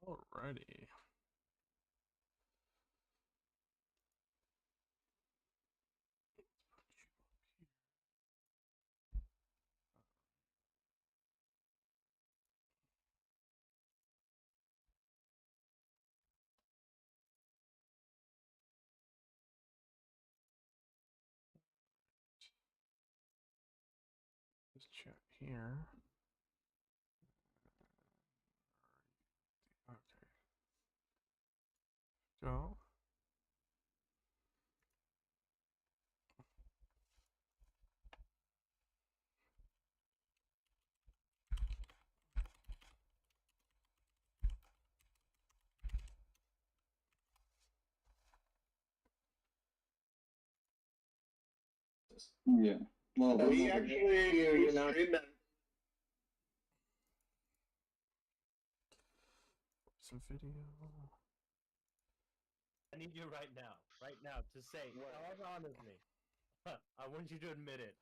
Alrighty. Just check here. Okay. Go. Yeah. Well, We actually you're not stream that. Some video. I need you right now to say, log on with me. I want you to admit it.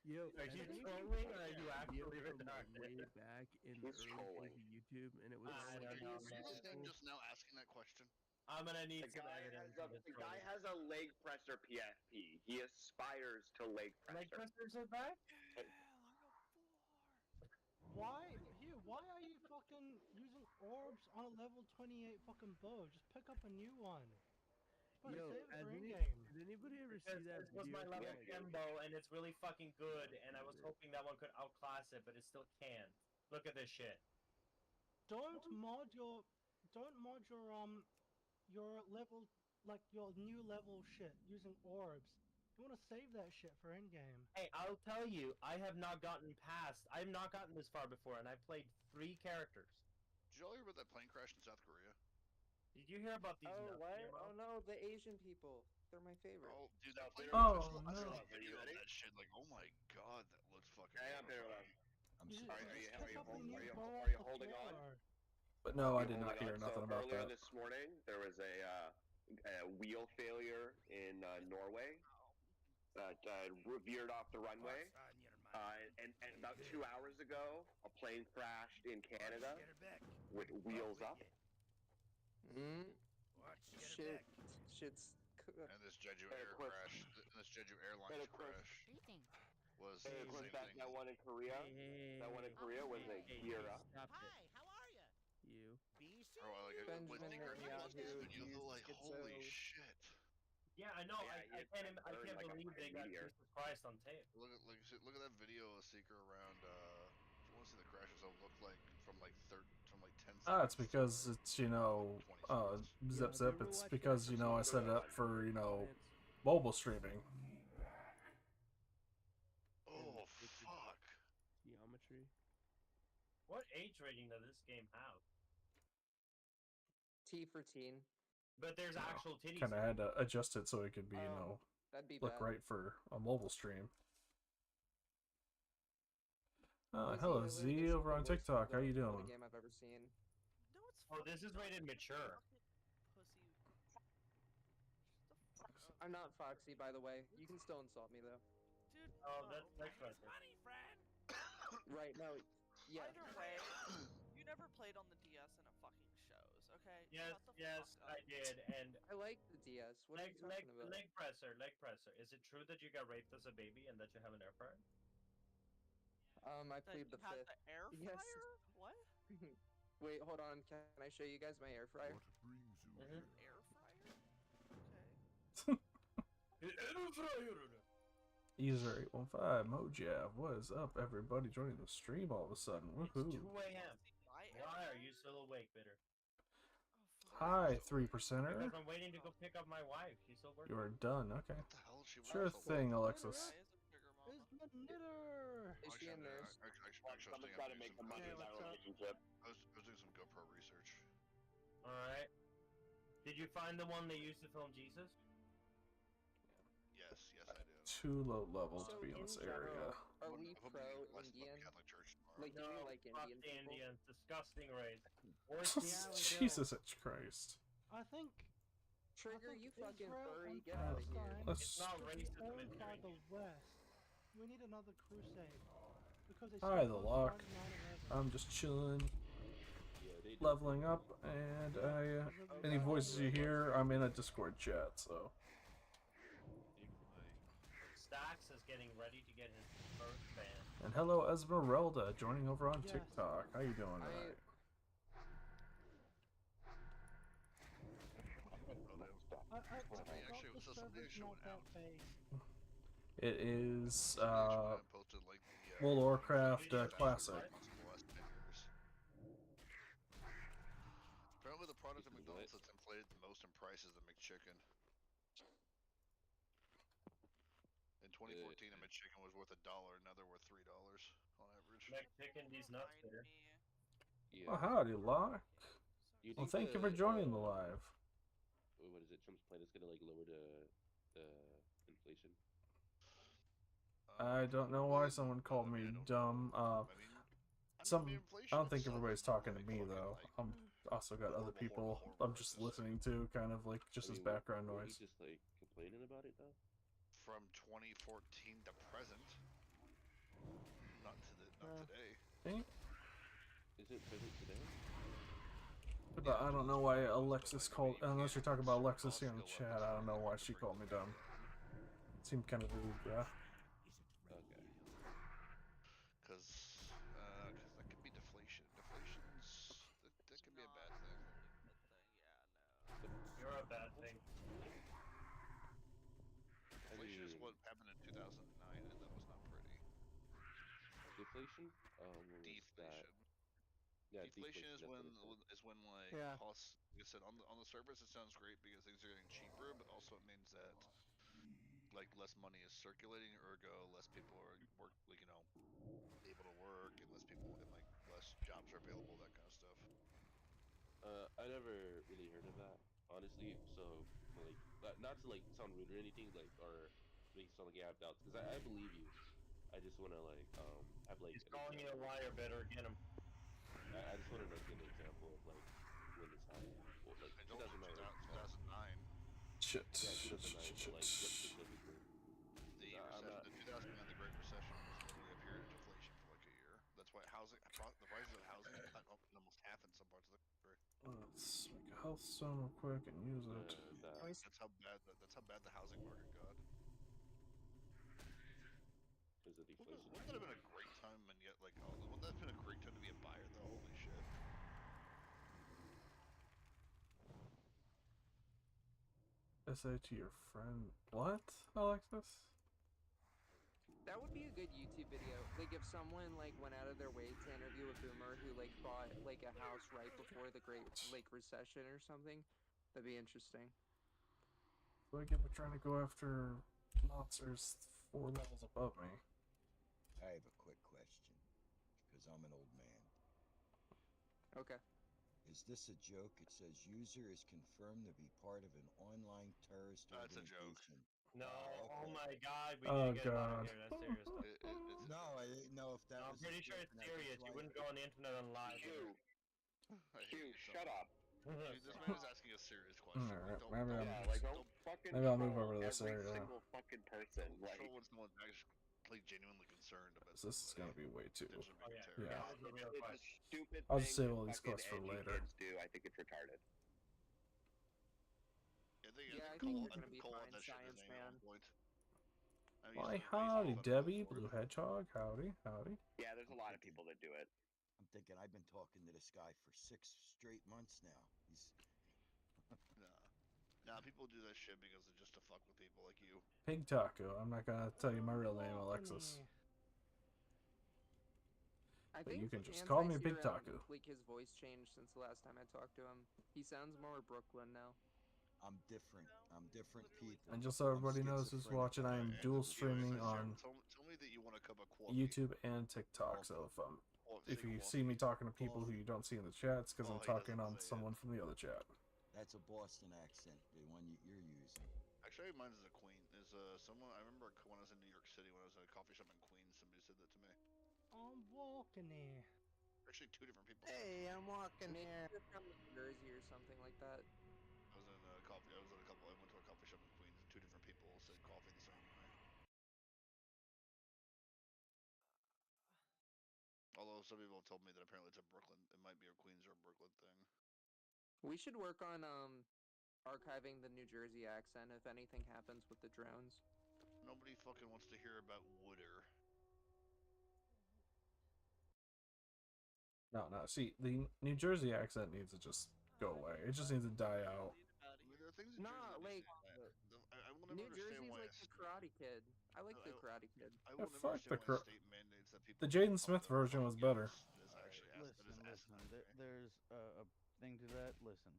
Yo, Are you trolling or are you actually from like retarded? way back in the He's early trolling. days of YouTube, and it was I like, don't know, Are you man. then just now asking that question? I'm gonna need The some guy, evidence. the guy has a leg presser PSP. He aspires to leg Leg presser. pressers are back? Why? Here, why are you fucking using orbs on a level 28 fucking bow? Just pick up a new one. But yo, save it has for any, in-game. did anybody ever Because see that this was video? my level Yeah, 10 bow and it's really fucking good, and I was hoping that one could outclass it, but it still can't. Look at this shit. Don't mod your level, like your new level shit using orbs. You want to save that shit for in-game. Hey, I'll tell you, I have not gotten this far before, and I played 3 characters. Did you all hear about that plane crash in South Korea? Did you hear about these? Oh, nuts what? here, Mo? Oh no, the Asian people. They're my favorite. Oh, dude, that plane Oh, crash. I no. saw a video of that shit. Like, oh my god, that looks fucking. Yeah, I'm there. I'm You sorry. just Are pick you up a new are you bow are off you the holding on? floor. But no, I You're did not holding hear on. nothing So about earlier that. this morning, there was a wheel failure in Norway that veered off the runway. And about 2 hours ago, a plane crashed in Canada with wheels up. Shit's. And this Jeju Hey, Air Cliff. crash, and this Jeju Airlines Hey, Cliff. crash was Hey, the Cliff, same thing. that one in Korea. That one in Korea was a gear up. Stop it. Hi, how are you? You. Bro, like, Benjamin when Tinker posted this Netanyahu video, used like, holy schizo. shit. Yeah, I know. Yeah, I can't burned like a believe they got meteor. Jesus Christ on tape. Look at that video of Seeker around. If you want to see the crashes, it'll look like from like 10 seconds. Ah, it's because it's, you know, 20 seconds. zip Have zip. you ever It's watched because, you know, I set it up for, you know, mobile streaming. Oh fuck! Geometry. What age rating does this game have? T for teen. But there's actual titties. Kind of had to adjust it so it could be, you Oh, know, That'd be look bad. right for a mobile stream. Lizzie, Hello, I Z literally over on the worst TikTok. How you Dota doing? game I've ever seen. No, it's Oh, this is rated mature. pussy. I'm not Foxy, by the way. You can still insult me though. Dude, Oh, that's right there. funny, friend. Right? No. Yeah. Either way, you never played on the DS in a fucking shows, okay? Yes, Shut the yes, fuck I up. did. And I like the DS. What are you talking about? leg presser. Is it true that you got raped as a baby and that you have an air fryer? I That plead you the had fifth. the air Yes. fryer? What? Wait, hold on. Can I show you guys my air fryer? Mhm. Air fryer? Okay. User 815 Mojav. What is up, everybody? Joining the stream all of a sudden. It's Woohoo! 2 a.m. My air Why are fryer? you still awake, Bitter? Oh, fuck. Hi, 3%er. Because I'm waiting to go pick up my wife. She's still working. You are done. Okay. What the hell? She Sure was thing, Why Alexis. is it bigger, mama? Is the knitter? Is she a nurse? Someone's got to make the money in that relationship. I was doing some GoPro research. Alright. Did you find the one they used to film Jesus? Yes, I did. Too low level to So be in in this general, area. are I'm we hoping to get pro less about Indian? Catholic Church tomorrow. Like, do you like fuck Indian the people? Indians. Disgusting race. Worst people we do. Jesus H. Christ. I think Trigger, you fucking Israel furry, and get out of here. Palestine Let's It's not should be racism, owned it's by rage. the West. We need another crusade. Because they Hi, stopped the us lock. fighting 9/11. I'm just chilling. leveling up, and any voices you hear, I'm in a Discord chat, so. Stax is getting ready to get his first ban. And hello, Esmeralda, joining over on Yes. TikTok. How you doing tonight? I actually, thought the so somebody server's actually not went that out. base. It is Posted, like, World of Warcraft video Classic. the last 10 years. Apparently, the product at McDonald's that's inflated the most in price is the McChicken. In 2014, a McChicken was worth $1. Now they're worth $3 on average. McChicken, these nuts there. Yeah. Oh, howdy, Locke. You Well, think thank you for joining the live. What is it? Trump's plan is gonna like lower the inflation. I don't know why someone called me dumb. I don't think everybody's talking to me though. I'm also got other people I'm just listening to, kind of like just as background were noise. you just like complaining about it though? From 2014 to present. Not today. Is it present today? But I don't know why Alexis called. Unless you're talking about Alexis here in the chat, I don't know why she called me dumb. Seemed kind of rude, yeah. Okay. Because that could be deflation. That could be a bad thing. You're a bad thing. Inflation is what happened in 2009, and that was not pretty. Deflation? Deflation. Yeah, deflation is when like Yeah. costs. Like I said, on the surface it sounds great because things are getting cheaper, but also it means that like less money is circulating, ergo less people are able to work, and less people and like less jobs are available, that kind of stuff. I never really heard of that, honestly. So like, not to like sound rude or anything, like or make it sound like you have doubts, because I believe you. I just want to like have like. He's calling you a liar. Better get him. I just want to like get an example of like when this happened. Well, like I don't 2009. 2009. Shit. Yeah, 2009. But like what specifically? The recession, the 2009, the Great Recession was literally a period of deflation for like a year. That's why the prices of housing cut almost half in some parts of the country. Let's make a health stone real quick and use it. That's how bad the housing market got. Is it deflation? Wouldn't that have been a great time, and yet like, wouldn't that have been a great time to be a buyer though? Holy shit. Say to your friend. What, Alexis? That would be a good YouTube video. Like if someone like went out of their way to interview a boomer who like bought like a house right before the Great Recession or something. That'd be interesting. Like if we're trying to go after monsters 4 levels above me. I have a quick question, because I'm an old man. Okay. Is this a joke? It says user is confirmed to be part of an online terrorist That's a joke. organization. No, okay. oh my god, we Oh, need to get him out God. of here. That's serious. It's No, I didn't know if that No, was. I'm pretty sure it's serious. You wouldn't go on the internet on live. Hugh, shut up. Dude, this man is asking a serious question. Alright, Like, maybe I'm- Yeah, like don't fucking Maybe I'll move troll over to this every area. single fucking person. Like, Troll when someone's actually like genuinely concerned about This is gonna be way too. potentially Oh, being yeah. terrorist. Yeah. It's a real it's a question. stupid I'll thing just save that all these fucking quests for edgy later. kids do. I think it's retarded. Yeah, I Cole- think you're gonna think be Cole had fine, that shit in his science name at man. one point. I mean, Why, he's howdy, fucking Debbie, before. Blue Hedgehog. Howdy, howdy. Yeah, there's a lot of people that do it. I'm thinking I've been talking to this guy for 6 straight months now. He's. Nah, people do that shit because it's just to fuck with people like you. Pig Taco. I'm not gonna tell you my real name, Alexis. I But think you can just Chance, call I me see Big around, Taco. like his voice changed since the last time I talked to him. He sounds more Brooklyn now. I'm different. I'm different people. And just so I'm everybody knows who's schizophrenic. watching, I am And dual if you streaming guys on tell me that you want a cup of coffee. YouTube and TikTok. So if you see me talking to people who you don't see in the chats, because I'm talking on someone from the other chat. That's a Boston accent, the one you're using. Actually, mine is a Queen. Someone I remember when I was in New York City when I was at a coffee shop in Queens, somebody said that to me. I'm walking here. Actually, 2 different people. Hey, I'm walking here. You're from New Jersey or something like that. I went to a coffee shop in Queens, and 2 different people said coffee the same way. Although some people have told me that apparently it's a Brooklyn. It might be a Queens or a Brooklyn thing. We should work on archiving the New Jersey accent if anything happens with the drones. Nobody fucking wants to hear about Wooder. No. See, the New Jersey accent needs to just go away. It just needs to die out. I mean, there are things in Nah, Jersey like I will never New understand Jersey's why like the Karate Kid. I like the Karate Kid. I will Yeah, never fuck the understand why a state mandates that people. The Jaden pump Smith their own version was fucking better. gas. That is actually Listen, asinine. there's a thing to that. Listen,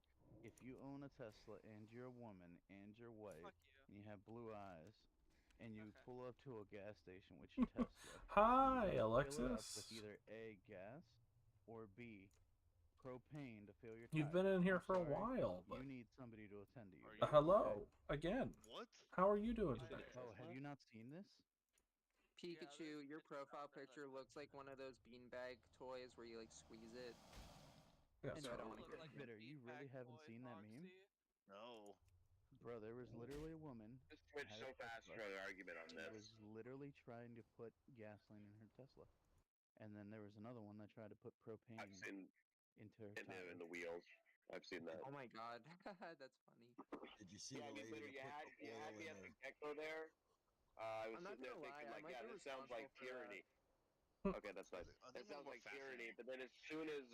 if you own a Tesla and you're a woman and you're white and you have blue eyes and you pull up to a gas station with your Tesla, Hi, you gotta fill it up Alexis. with either A, gas, or B, propane to fill your tires. You've been in here I'm for a sorry, while, but you need somebody to attend to you. hello again. What? How are you doing today? Oh, have you not seen this? Pikachu, your profile picture looks like one of those beanbag toys where you like squeeze it. Yeah, So I don't want to get Bitter, you really haven't seen that meme? No. Bro, there was literally a woman. Just switch had a so fast Tesla, for an argument on who this. was literally trying to put gasoline in her Tesla, and then there was another one that tried to put propane I've seen into her in tires. the wheels. I've seen that. Oh my god, that's funny. Did you see Yeah, the I mean, lady literally, that put the you oil had me in at her? the get-go there. I was I'm not sitting there gonna thinking, lie, I like, might yeah, be this sounds like responsible for tyranny. Okay, that's nice. I That think sounds more like tyranny. But then as soon as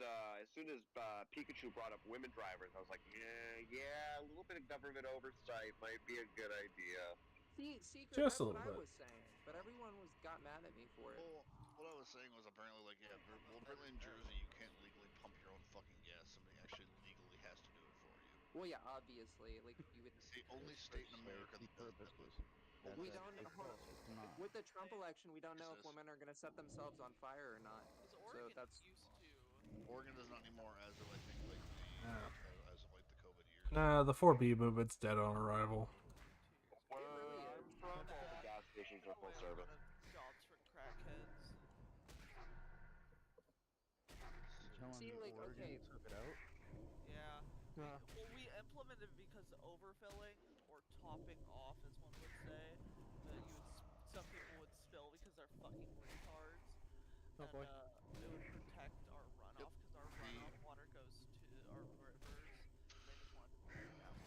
Pikachu brought up women drivers, I was like, yeah, a little bit of government oversight might be a good idea. See, Secret, Just that's a what little I bit. was saying, but everyone got mad at me for it. Well, what I was saying was apparently like apparently in Jersey you can't legally pump your own fucking gas. Somebody actually legally has to do it for you. Well, yeah, obviously, like you would. It's the only state in America that does that. We don't know. It's not. With the Trump election, we don't know if Yes, women are going to set themselves on fire or not. So that's. Oregon does not anymore as of I think like as of like the COVID years. Nah, the 4B movement's dead on arrival. Where I'm from, all the gas stations are full service. Jobs for crackheads. See, like, Oregon okay. took it out. Yeah. Well, we implemented because overfilling or topping off, as one would say, that some people would spill because they're fucking retards. Oh boy. And it would protect our runoff because our runoff water goes to our rivers. And they just wanted to pull it down.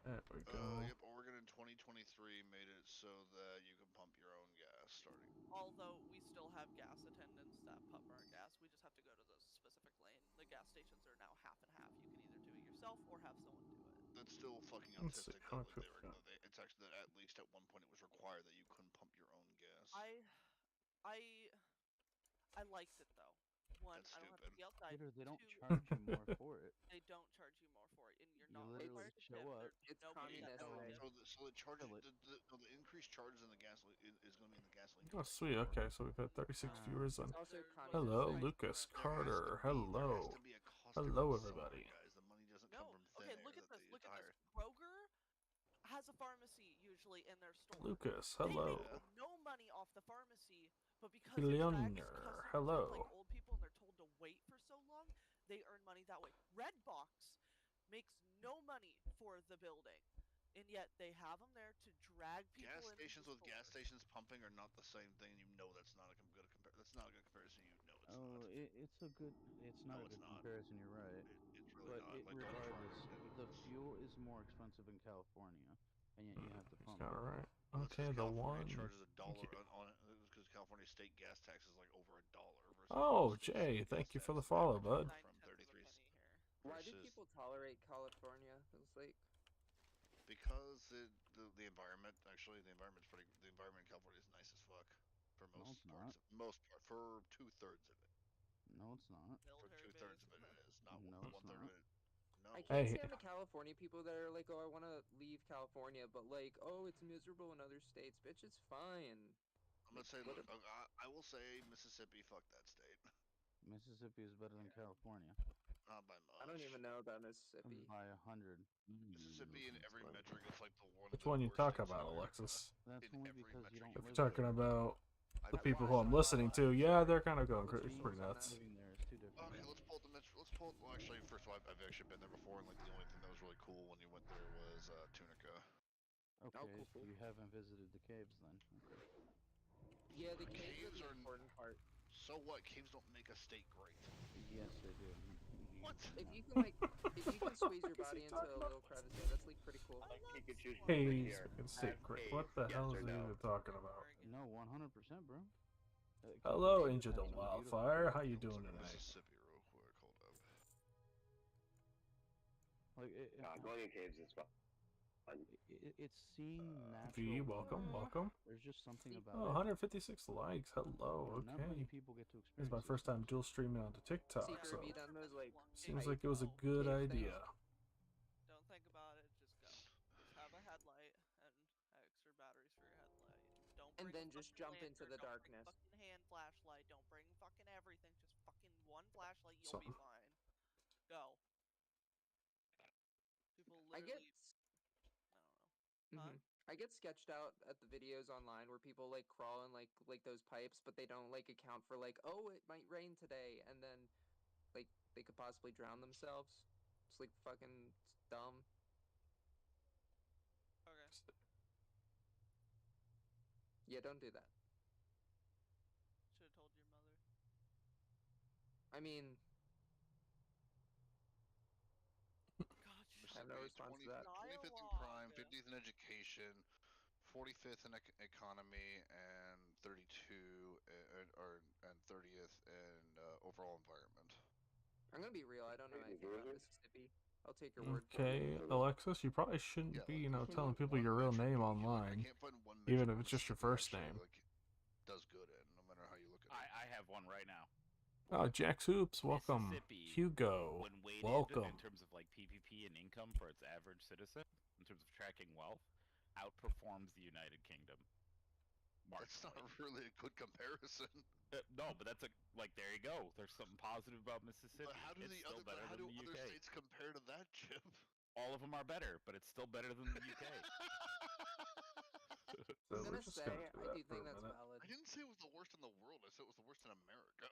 There we go. Yep, Oregon in 2023 made it so that you can pump your own gas starting. Although we still have gas attendants that pump our gas, we just have to go to the specific lane. The gas stations are now half and half. You can either do it yourself or have someone do it. That's still fucking Let's see, autistic though. how That it's actually that at least at one point it was required that you couldn't pump your own gas. I liked it though. One, That's I don't have to be outside. Peter, they don't Two, charge you more for it. They don't charge you more for it, and you're You not literally required to show tip. up. It's Nobody communist that way. So the charge the increased charges in the gasoline is going to be in the gasoline. Oh, sweet. Okay, so we've had 36 viewers on. It's also communist Hello, way. Lucas There Carter. has to Hello. be a cost Hello, difference somewhere, everybody. Guys, the money doesn't No, come from thin okay, air look at that this. they Look at hire. this. Kroger has a pharmacy usually in their store. Lucas, They hello. make no money off the pharmacy, but because it drags Leoner, customers hello. with, like old people and they're told to wait for so long, they earn money that way. Redbox makes no money for the building, and yet they have them there to drag people Gas into stations the with gas stores. stations pumping are not the same thing. You know that's not a good that's not a good comparison. You know it's Oh, not. it's a good. It's not No, a it's good not. comparison. You're right. It's really But not. My daughter's regardless, right. the fuel is more expensive in California, and yet you have to pump Got it. it right. Well, that's Okay, 'cause the California one. charges Thank you. on it because California state gas tax is like over $1 versus Oh, state Jay, gas thank you tax for the is follow, averaging bud. from 33 Why do versus people tolerate California? It was like. because the environment actually the environment in California is nice as fuck for No, most it's parts not. most part for 2/3 of it. No, it's not. For 2/3 of it it is not No, it's 1/3 not. of it. No. I can't Hey. stand the California people that are like, oh, I want to leave California, but like, oh, it's miserable in other states. Bitch, it's fine. I'm gonna say, What look, I will say Mississippi, fuck that state. Mississippi is better than California. Not by much. I don't even know about Mississippi. By 100. Mississippi in every metric is like the one. Which of the one you worst talk states about, in America. Alexis? That's In only every because you metric. don't If live you're talking there. about the I've people who I'm listening to, yeah, they're kind of going pretty nuts. Living there is two different. Okay, let's pull the metro. Let's pull. Well, actually, first of all, I've actually been there before, and like the only thing that was really cool when you went there was Tunica. Okay, cool. you haven't visited the caves then. Okay. Yeah, the caves are Caves the are important part. So what? Caves don't make a state great. Yes, they do. What? If you can like, if you can squeeze your body into a little crevice, yeah, that's like pretty cool. Like Pikachu's Caves here. make a state Have great. caves, What the yes hell or is he no? even talking about? No, 100%, bro. Hello, Caves Angel have the some Wildfire. beautiful How you caves. doing tonight? Mississippi, real quick. Hold up. Like Going in caves is fun. it's seeing natural. V, welcome, welcome. There's just something about Oh, it. 156 likes. Hello. Not many Okay. people get to This is experience. my first time dual streaming onto TikTok, Secret, so have you done those like? seems pipe like it was a good cave things? idea. Don't think about it. Just go. Just have a headlight and extra batteries for your headlight. Don't And bring then a just fucking jump into lantern, the don't darkness. Bring fucking hand flashlight. Don't bring fucking everything. Just fucking one flashlight. You'll Something. be fine. Go. People I get. literally. I don't know. I get sketched out at the videos online where people like crawl in like those pipes, but they don't like account for like, oh, it might rain today, and then like they could possibly drown themselves. It's like fucking dumb. Okay. Yeah, don't do that. Should have told your mother. I mean, God, I have no response to that. 25th in crime, 50th in education, 45th in economy, and 32 and 30th in overall environment. I'm gonna be real. I don't know anything about Mississippi. I'll take your word for it. Okay, Alexis, you probably shouldn't Yeah, be, like, telling people one your real metric name that you, like, I online, can't find one even metric if it's just your Mississippi first actually, name. like, does good in, no matter how you look at it. I have one right now. Oh, Jax Hoops, welcome. Mississippi, Hugo, when weighted welcome. in terms of like PPP and income for its average citizen, in terms of tracking wealth, outperforms the United Kingdom. That's not really a good comparison. No, but that's there you go. There's something positive about Mississippi. But how do it's the still other better how than do the other UK. states compare to that, Chip? All of them are better, but it's still better than the UK. So I'm we're gonna just say gonna do I that do for think a that's minute. valid. I didn't say it was the worst in the world. I said it was the worst in America.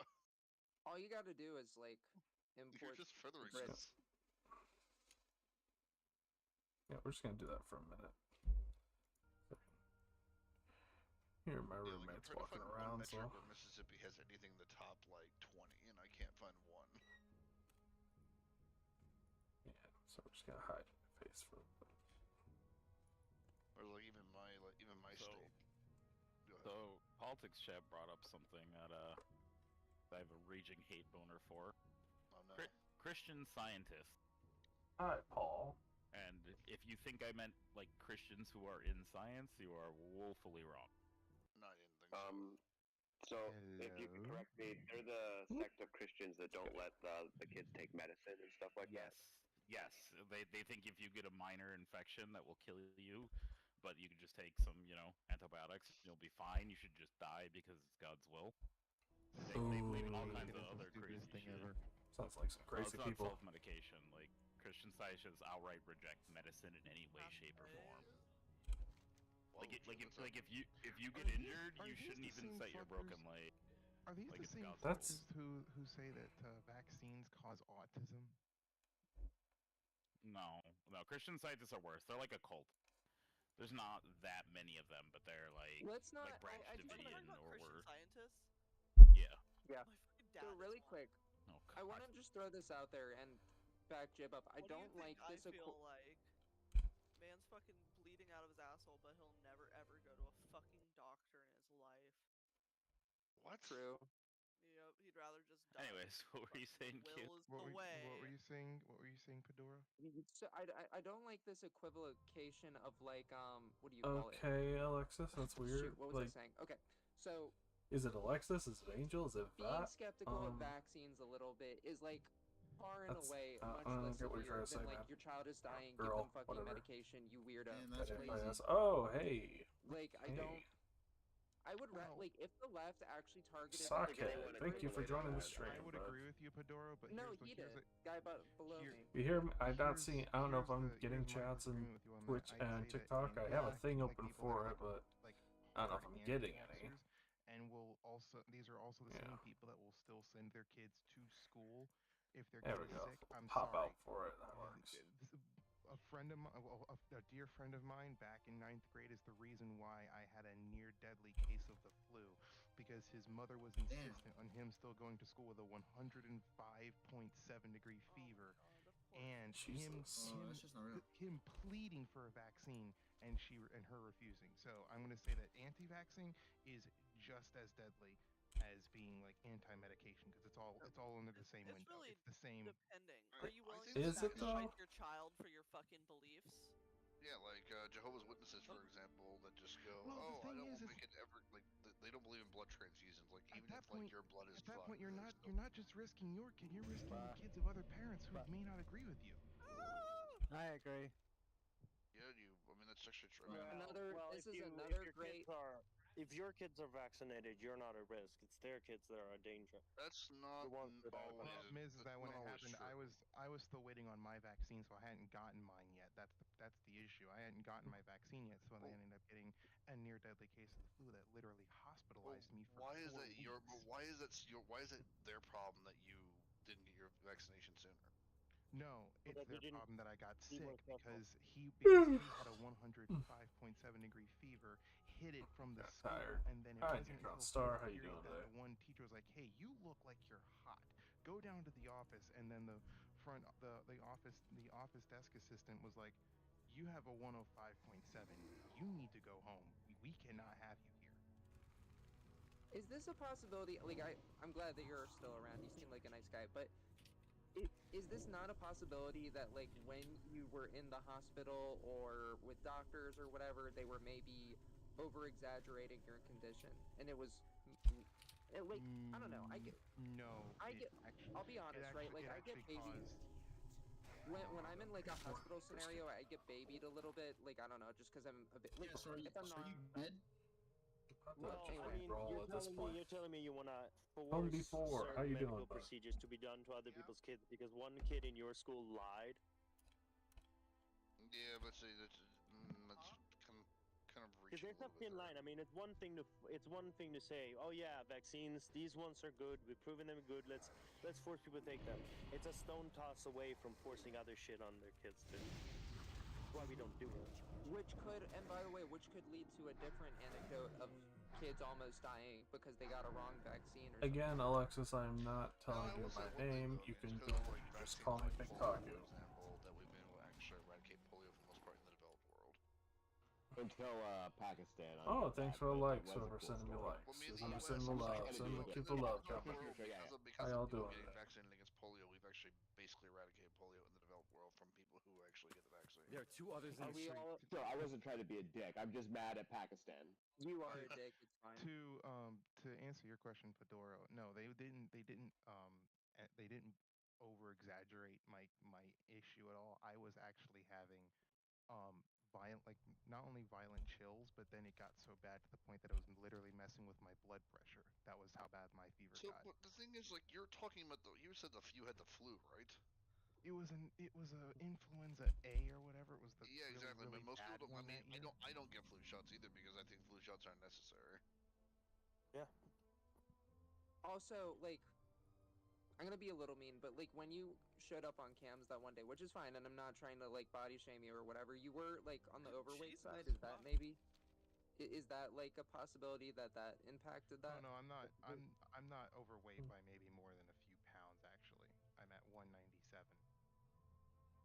All you got to do is like You're import just furthering Brits. this. Yeah, we're just gonna do that for a minute. Here, my Yeah, roommate's I'm trying to walking find around, one so metric where Mississippi has anything in the top like 20, and I can't find one. yeah. So we're just gonna hide my face for a bit. Or like even my So- state. Go ahead. So, Politics Chef brought up something that I have a raging hate boner for. Oh no. Christian scientists. Hi, Paul. And if you think I meant like Christians who are in science, you are woefully wrong. No, I didn't think so. So if you can correct me, they're the sect of Christians that don't let the kids take medicine and stuff like that. Yes. They think if you get a minor infection that will kill you, but you can just take some, antibiotics, and you'll be fine. You should just die because it's God's will. They believe in all kinds of other crazy shit. Sounds like some Well, crazy it's not people. self-medication. Like, Christian scientists outright reject medicine in any way, shape, or form. Like if you get injured, you shouldn't even set your broken leg. Are these Like the it's same God's That's- fuckers who say that vaccines cause autism? No. Christian scientists are worse. They're like a cult. There's not that many of them, but they're like Let's not. like Branch I just Davidian Talking about or Christian scientists? yeah. Yeah. My fucking dad So is really one. quick, Oh, I want to just throw this out there and back Jib up. I What do you don't think like this. I feel like man's fucking bleeding out of his asshole, but he'll never ever go to a fucking doctor in his life. What? True. Yep, he'd rather just die. Anyways, what were you saying, Will kid? is the way. What were you saying? What were you saying, Pedora? So I don't like this equivocation of like what do you call it? Okay, Alexis, that's weird. Shoot, what was Like, I saying? Okay, so is it Alexis? Is it Angel? Is it being that? skeptical of vaccines a little bit is like far and That's- away I much don't less get what you're severe trying to than say, like man. your child is dying, Girl, give them fucking whatever. medication, you weirdo. Man, that's Like, crazy. Oh, hey. Like I Hey. don't. I would like if the left actually targeted. Sake, everybody- thank you for joining the stream. I would bud. agree with you, Pedora, but No, here's he the, did. here's the, Guy below here- me. You hear me? I'm not here's- seeing. I don't know if here's I'm the- getting here's my chats and disagreement with you on that. Twitch I'd and say that TikTok. in I have a fact, thing like, open people for that it, but like I don't know if are I'm getting any. anti-vaxxers and will also these are also the Yeah. same people that will still send their kids to school if their There kid we is go. sick. I'm Pop sorry. out for it. That works. A friend of mine, a dear friend of mine back in 9th grade is the reason why I had a near deadly case of the flu because his mother was insistent on him still going to school with a 105.7-degree fever, and Jesus. him pleading for a vaccine and her refusing. So I'm going to say that anti-vaxxing is just as deadly as being like anti-medication because it's all under the same window. Really it's the same. depending. Are you willing to Is it sacrifice though? your child for your fucking beliefs? Yeah, like Jehovah's Witnesses, for example, that just go, Well, the "Oh, I thing don't is make it ever." Like they don't believe in blood transfusions. Like At even that if point, like your blood is at that fucked, point, you're there's not just risking your kid. You're risking the kids of other parents who may not agree with you. I agree. Yeah, I mean that's actually true. I mean, This is another great. If your kids are vaccinated, you're not at risk. It's their kids that are a danger. That's not the ones that are. The problem is that when it happened, I was still waiting on my vaccine, so I hadn't gotten mine yet. That's the issue. I hadn't gotten my vaccine yet, so I ended up getting a near deadly case of the flu that literally hospitalized me for why is 4 that weeks. your? But why is that your? Why is it their problem that you didn't get your vaccination sooner? No, it's their problem that I got sick because he had a 105.7-degree fever, hid it from the school, Tired. and then it Hi, wasn't Neutron until Star. How fourth you period doing that today? the one teacher was like, "Hey, you look like you're hot. Go down to the office." And then the office desk assistant was like, "You have a 105.7. You need to go home. We cannot have you here." Is this a possibility? Like, I'm glad that you're still around. You seem like a nice guy, but is this not a possibility that, like, when you were in the hospital or with doctors or whatever, they were maybe over-exaggerating your condition, and it was, like, I don't know. No. I'll be honest, right? Like, I get babied. When I'm in like a hospital scenario, I get babied a little bit. Like, I don't know, just because I'm a bit. Like, so are you dead? Well, I mean, you're telling me you want to Home force before. How certain you doing, medical bud? procedures to be done to other people's kids because one kid in your school lied. Yeah, but see, that's kind of Because reaching there's a thin line. I mean, it's one thing to say, oh yeah, vaccines, these ones are good. We've proven them good. Let's force people to take them. It's a stone toss away from forcing other shit on their kids too. That's why we don't do it. Which could, and by the way, which could lead to a different anecdote of kids almost dying because they got a wrong vaccine or Again, something. Alexis, I'm not telling you my name. You can just call me Pinkaku. example that we've been able to actually eradicate polio for the most part in the developed world. Until Pakistan. Oh, thanks for the but likes, that was a whoever cool sending me story. likes. Well, Send the love. Send the keep the love coming. Because How y'all of people doing getting today? vaccinated against polio, we've actually basically eradicated polio in the developed world from people who actually get the vaccine. There are 2 others in the street. So I wasn't trying to be a dick. I'm just mad at Pakistan. You are a dick. It's fine. To answer your question, Fedora, no, they didn't over exaggerate my issue at all. I was actually having not only violent chills, but then it got so bad to the point that it was literally messing with my blood pressure. That was how bad my fever So, got. but the thing is, like, you're talking about you said you had the flu, right? It was a influenza A or whatever. It was the Yeah, exactly. really But most bad people don't. one I mean, that year. I don't get flu shots either because I think flu shots aren't necessary. Yeah. Also, like, I'm gonna be a little mean, but like when you showed up on cams that one day, which is fine, and I'm not trying to like body shame you or whatever, you were like on the overweight side. Is that maybe? Is that like a possibility that impacted that? No, I'm not. I'm not overweight by maybe more than a few pounds. Actually, I'm at 197.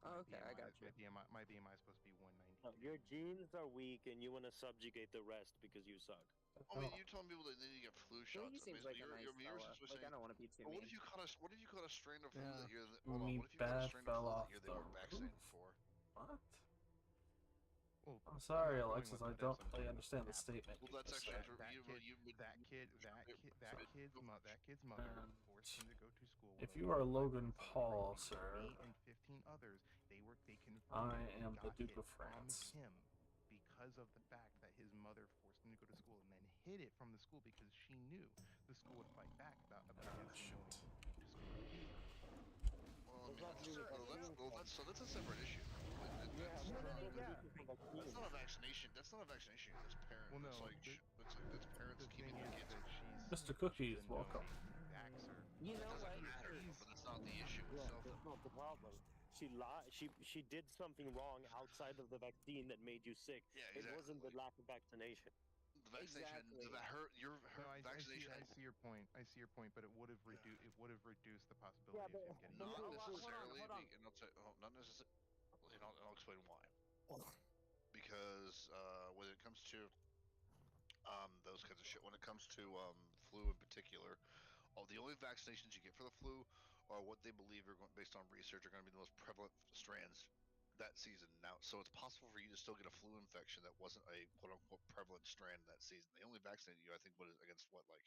Oh, okay, I got you. My BMI is supposed to be 192. Your genes are weak, and you want to subjugate the rest because you suck. I mean, you're telling people that they need to get flu shots. He seems like a nice fella. Like, I don't want to be too mean. What if you caught a strain of flu that you're? Me What if you caught a bad strain of fell flu off that the they weren't vaccinated roof. for? What? Well, I'm sorry, I'm not Alexis. going I with don't whatever fully understand the statement. Well, that's actually true. that kid's mother forced him to go to school. If you are Logan Paul, sir, Me and 15 others, they confirmed I that he am the got Duke it of France. from him because of the fact that his mother forced him to go to school and then hid it from the school because she knew the school would fight back against him going to school. Well, that's a separate issue. That's not a vaccination. That's not a vaccination. That's parents. Well, no, that's parents keeping their kids. Mr. Cookies, welcome. You know what? But that's not the issue itself. That's not the problem. She lied. She did something wrong outside of the vaccine that made you sick. Yeah, It wasn't the lack of vaccination. the vaccination, your No, I vaccination. see your point. I see your point, but it would have reduced the possibility but- of him getting. Not Hold on, necessarily, hold on. and not necessarily. And I'll explain why. Because when it comes to those kinds of shit, when it comes to flu in particular, the only vaccinations you get for the flu are what they believe are based on research are going to be the most prevalent strands that season. Now, so it's possible for you to still get a flu infection that wasn't a quote unquote prevalent strand that season. They only vaccinated you, I think, against like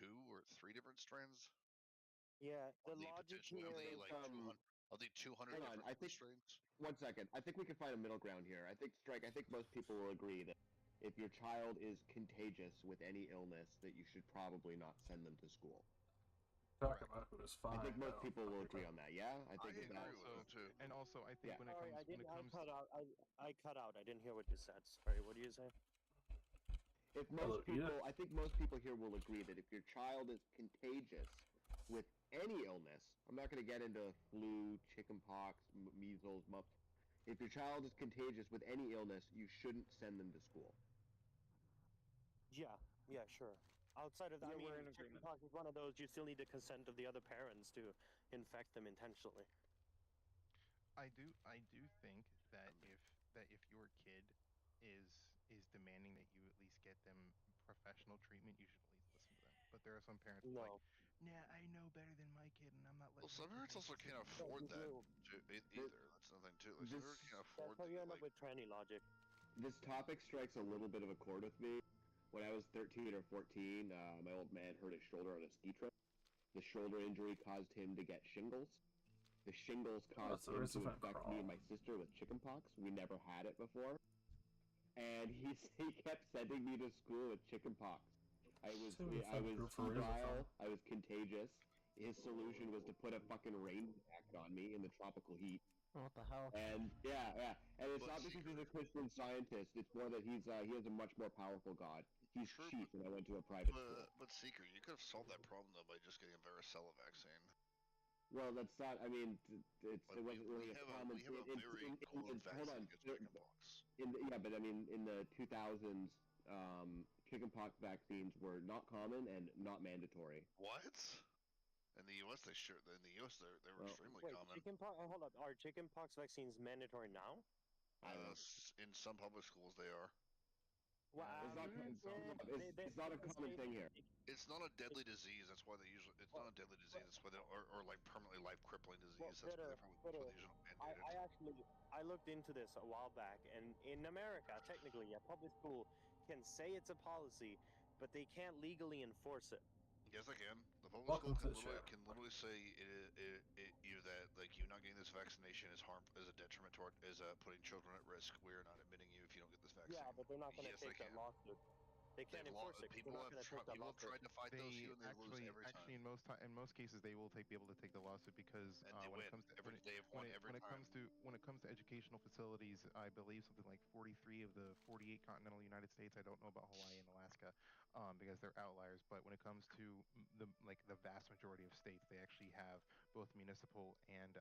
2 or 3 different strands. Yeah, the Of the logic potential- here of the, is like 200 of the 200 Hang on, different I think strains. 1 second. I think we can find a middle ground here. I think Strike. I think most people will agree that if your child is contagious with any illness, that you should probably not send them to school. Talking about who is fine. I think most though. people will agree on that. Yeah, I think agree that. with that too. And also, I think Yeah. when it Sorry, comes I didn't. when it comes I cut out. I cut out. I didn't hear what you said. Sorry, what do you say? If Hello, most people, Edith? I think most people here will agree that if your child is contagious with any illness, I'm not going to get into flu, chickenpox, measles, mumps. If your child is contagious with any illness, you shouldn't send them to school. Yeah, sure. Outside of that, Yeah, I mean, we're in agreement. chickenpox is one of those. You still need the consent of the other parents to infect them intentionally. I do think that if your kid is demanding that you at least get them professional treatment, you should at least listen to them. But there are some parents who are like, nah, I know better than my kid, and I'm not letting. Well, some parents also can't afford that either. That's another thing too. Like, some parents can't afford That's how you to end up with tranny logic. This topic strikes a little bit of a chord with me. When I was 13 or 14, my old man hurt his shoulder on a ski trip. The shoulder injury caused him to get shingles. The shingles caused so him it's to a infect me and my sister with chickenpox. We never had it before. And he kept sending me to school with chickenpox. I was febrile, I was contagious. His solution was to put a fucking rain jacket on me in the tropical heat. What the hell? And yeah. And it's not because he's a Christian Scientist. It's more that he has a much more powerful God. He's chief, and I went to a private school. But Seeker, you could have solved that problem though by just getting a varicella vaccine. Well, that's not. I mean, it wasn't really a common. We have a very cool vaccine against chickenpox. But I mean, in the 2000s, chickenpox vaccines were not common and not mandatory. What? In the U.S., they were extremely common. Hold up. Are chickenpox vaccines mandatory now? In some public schools, they are. Wow. It's not a common thing here. It's not a deadly disease. That's why they usually. It's not a deadly disease. That's why they or like permanently life crippling disease. That's why they usually mandated. I looked into this a while back, and in America, technically, a public school can say it's a policy, but they can't legally enforce it. Yes, I can. The public school can literally say either that like you not getting this vaccination is a detriment toward putting children at risk. We are not admitting you if you don't get this vaccine. Yeah, but they're not going to take that lawsuit. They can't enforce it. People have tried to fight those here, and they lose every time. Actually, in most cases, they will be able to take the lawsuit because when it comes to educational facilities, I believe something like 43 of the 48 continental United States. I don't know about Hawaii and Alaska because they're outliers. But when it comes to the vast majority of states, they actually have both municipal and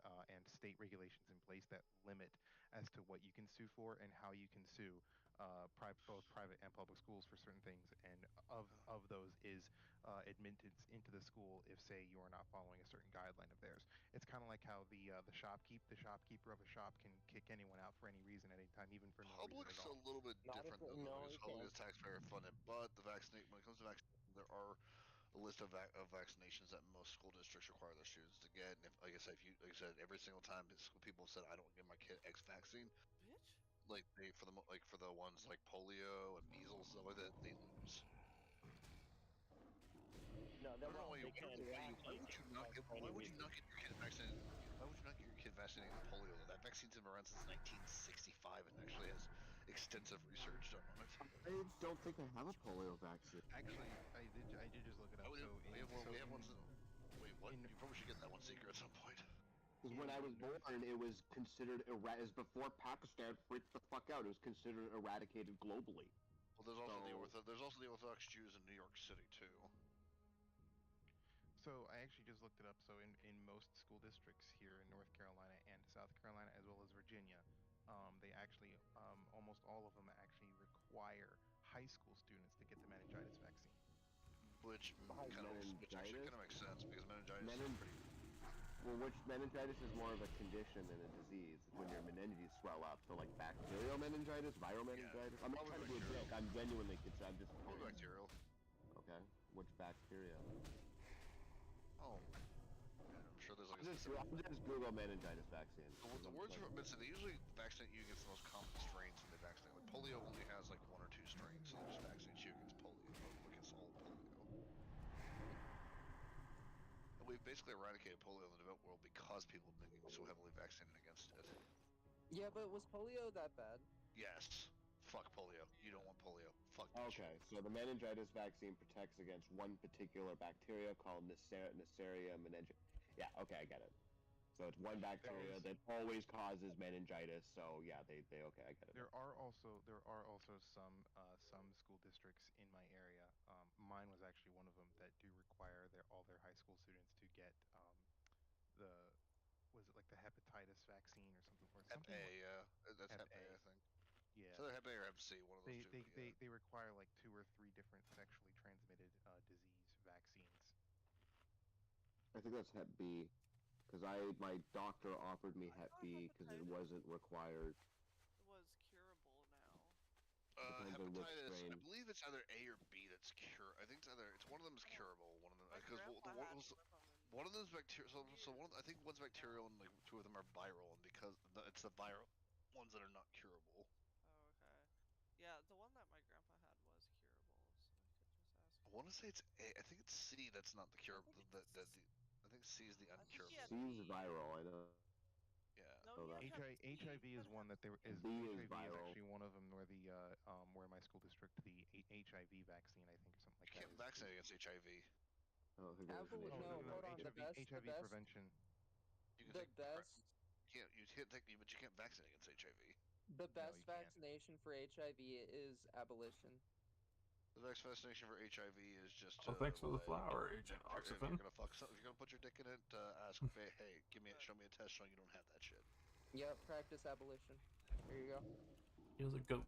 state regulations in place that limit as to what you can sue for and how you can sue. Both private and public schools for certain things, and of those is admittance into the school if, say, you are not following a certain guideline of theirs. It's kind of like how the shopkeeper of a shop can kick anyone out for any reason at any time, even for no reason at all. Public's a little bit different though, because public is taxpayer funded, but when it comes to vaccination, there are a list of vaccinations that most school districts require their students to get. And if, like I said, every single time people said I don't give my kid X vaccine, like for the ones like polio and measles, stuff like that, they lose. No, why would you not get your kid vaccinated? Why would you not get your kid vaccinated with polio? That vaccine's been around since 1965 and actually has extensive research done on it. I don't think I have a polio vaccine. Actually, I did just look it up. We have ones. Wait, what? You probably should get that one, Seeker, at some point. Because when I was born, it was considered as before Pakistan freaked the fuck out. It was considered eradicated globally. Well, there's also the Orthodox Jews in New York City too. So I actually just looked it up. So in most school districts here in North Carolina and South Carolina, as well as Virginia, they actually almost all of them actually require high school students to get the meningitis vaccine. Which Oh, kind of meningitis? makes sense because meningitis is Menin- pretty. Well, which meningitis is more of a condition than a disease. It's when your meninges swell up. So like bacterial meningitis, viral meningitis. I'm not trying to be a dick. I'm genuinely concerned. I'm just Probably bacterial. Okay. Which bacteria? Oh. I'm sure there's like a I'll just Google meningitis vaccine. The words for they usually vaccinate you against the most common strains when they vaccinate. Like polio only has like 1 or 2 strains, so they just vaccinate you against polio, against all polio. And we've basically eradicated polio in the developed world because people have been getting so heavily vaccinated against it. Yeah, but was polio that bad? Yes. Fuck polio. You don't want polio. Fuck that Okay, so the meningitis vaccine protects against one particular bacteria called Neisseria meningitis. Yeah, okay, I get it. So it's one bacteria that always causes meningitis. So yeah, they okay, I get it. There are also some school districts in my area. Mine was actually one of them that do require all their high school students to get the was it like the hepatitis vaccine or something for Hep something. A, yeah, that's Hep A, I think. Yeah. So Hep A or Hep C, one of those two. They require like 2 or 3 different sexually transmitted disease vaccines. I think that's Hep B, because my doctor offered me Hep B because it wasn't required. It was curable now. Depends on which Hepatitis. strain. I believe it's either A or B that's I think it's one of them is curable. One of them because one of them is bacterial. So I think one's bacterial and like 2 of them are viral, and because it's the viral ones that are not curable. Oh, okay. Yeah, the one that my grandpa had was curable, so I could just ask. I want to say it's A. I think it's C. That's not the curable. I think C is the uncurable. C is viral. I know. Yeah. No, HIV is one that there is. B HIV is viral. actually one of them where where my school district the HIV vaccine I think or something like You can't vaccinate against HIV. Oh, who goes in No, hold on. HIV prevention. You can The best. You can't take, but you can't vaccinate against HIV. The best vaccination for HIV is abolition. The best vaccination for HIV is just. Oh, thanks for the flower, Agent If you're Oxygen. gonna if you're gonna put your dick in it, ask, hey, show me a test showing you don't have that shit. Yep, practice abolition. There you go. He was a goat.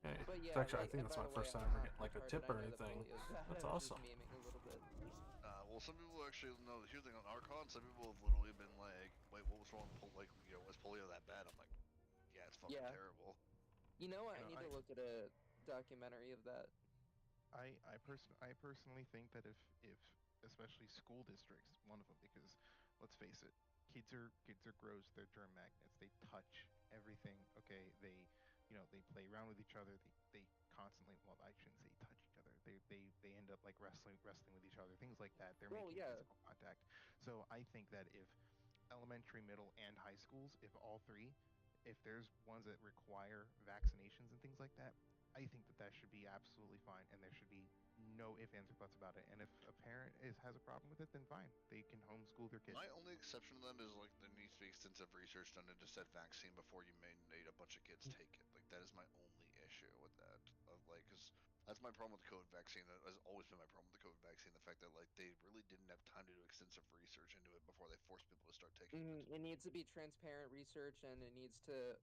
Hey, But yeah, actually, I think that's my first time ever getting like a tip or I know that anything. polio's bad. That's I was awesome. just memeing a little bit. Well, some people actually know. Here's the thing on our con. Some people have literally been like, "Wait, what was wrong? Was polio that bad?" I'm like, "Yeah, it's fucking terrible." You know what? I need to look at a documentary of that. I personally think that if especially school districts, one of them, because let's face it, kids are gross. They're germ magnets. They touch everything. Okay, they play around with each other. They constantly, well, I shouldn't say touch each other. They end up like wrestling with each other. Things like that. They're making physical contact. So I think that if elementary, middle, and high schools, if all 3, if there's ones that require vaccinations and things like that, I think that should be absolutely fine, and there should be no ifs, ands, or buts about it. And if a parent has a problem with it, then fine, they can homeschool their kids. My only exception to that is like there needs to be extensive research done into said vaccine before you mandate a bunch of kids take it. Like that is my only issue with that. Because that's my problem with the COVID vaccine. That has always been my problem with the COVID vaccine. The fact that like they really didn't have time to do extensive research into it before they forced people to start taking it. It needs to be transparent research, and it needs to.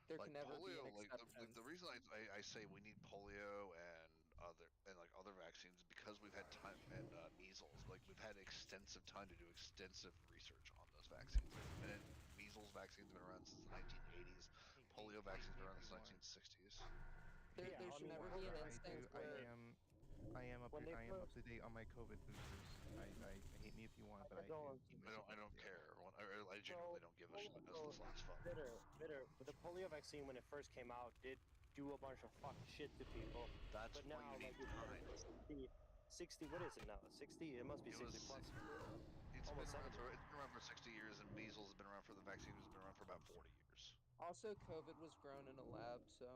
There Like can never be polio, an like exception. the reason I say we need polio and other vaccines is because we've had time and measles. Like we've had extensive time to do extensive research on those vaccines. And measles vaccines have been around since the 1980s. Polio vaccines have been around since the 1960s. There should never be an instance where. I am up to date on my COVID boosters. I hate me if you want, but I don't care. I genuinely don't give a shit. That's the slightest fuck. Bitter. But the polio vaccine, when it first came out, did do a bunch of fuck shit to people. That's but now, why you need like, time. 60, what is it now? 60? It must be 60 plus. It's been around for 60 years, and measles has been around for the vaccine has been around for about 40 years. Also, COVID was grown in a lab, so.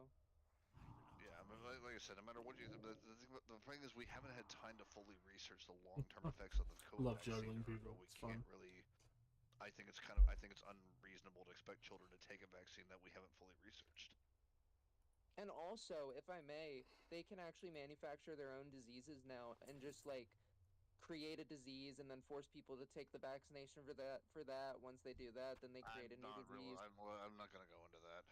Yeah, I mean, like I said, no matter what you, the thing is, we haven't had time to fully research the long-term effects of the COVID Love vaccine. juggling people. We It's can't fun. really. I think it's unreasonable to expect children to take a vaccine that we haven't fully researched. And also, if I may, they can actually manufacture their own diseases now and just like create a disease and then force people to take the vaccination for that. Once they do that, then they create a new disease. I'm not gonna go into that.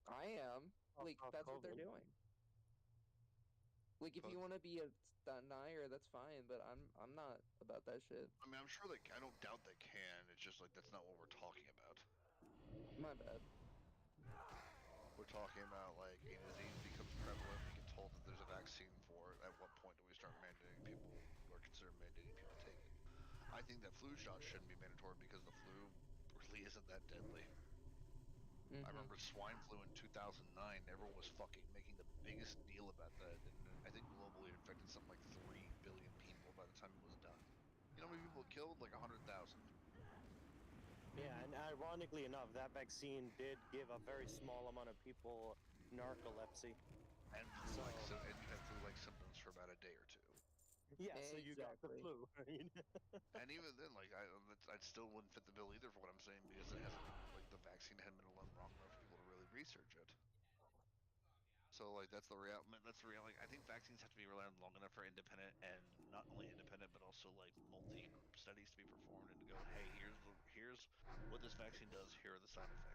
I am. Like, that's what they're doing. Like, if you want to be a denier, that's fine, but I'm not about that shit. I mean, I'm sure they. I don't doubt they can. It's just like that's not what we're talking about. My bad. We're talking about like a disease becomes prevalent. We get told that there's a vaccine for it. At what point do we start mandating people or consider mandating people take it? I think that flu shots shouldn't be mandatory because the flu really isn't that deadly. I remember swine flu in 2009. Everyone was fucking making the biggest deal about that, and I think globally it affected something like 3 billion people by the time it was done. You know how many people it killed? Like 100,000. Yeah, and ironically enough, that vaccine did give a very small amount of people narcolepsy. And flu-like symptoms for about a day or two. Yeah, so you got the flu. And even then, like I still wouldn't fit the bill either for what I'm saying because it hasn't been like the vaccine hadn't been alone long enough for people to really research it. So like that's the reality. That's the reality. I think vaccines have to be around long enough for independent and not only independent but also like multi-group studies to be performed and to go, hey, here's what this vaccine does. Here are the side effects.